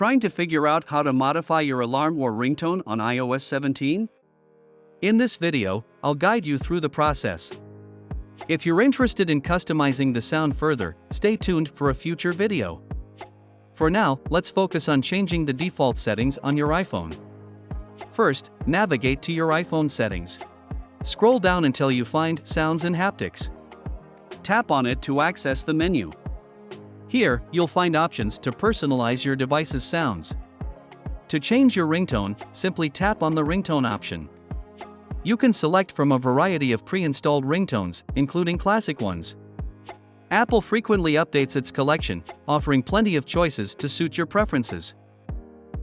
Trying to figure out how to modify your alarm or ringtone on iOS 17? In this video, I'll guide you through the process. If you're interested in customizing the sound further, stay tuned for a future video. For now, let's focus on changing the default settings on your iPhone. First, navigate to your iPhone settings. Scroll down until you find Sounds and Haptics. Tap on it to access the menu. Here, you'll find options to personalize your device's sounds. To change your ringtone, simply tap on the ringtone option. You can select from a variety of pre-installed ringtones, including classic ones. Apple frequently updates its collection, offering plenty of choices to suit your preferences.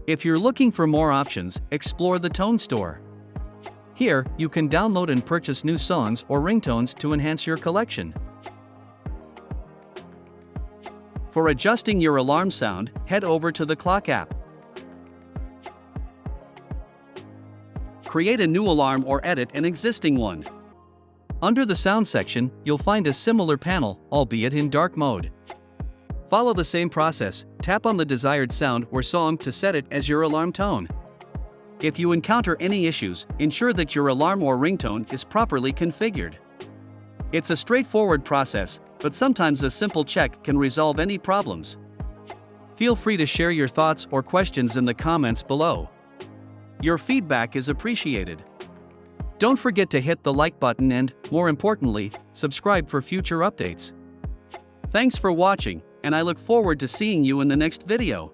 If you're looking for more options, explore the Tone Store. Here, you can download and purchase new songs or ringtones to enhance your collection. For adjusting your alarm sound, head over to the Clock app. Create a new alarm or edit an existing one. Under the Sound section, you'll find a similar panel, albeit in dark mode. Follow the same process, tap on the desired sound or song to set it as your alarm tone. If you encounter any issues, ensure that your alarm or ringtone is properly configured. It's a straightforward process, but sometimes a simple check can resolve any problems. Feel free to share your thoughts or questions in the comments below. Your feedback is appreciated. Don't forget to hit the like button and, more importantly, subscribe for future updates. Thanks for watching, and I look forward to seeing you in the next video.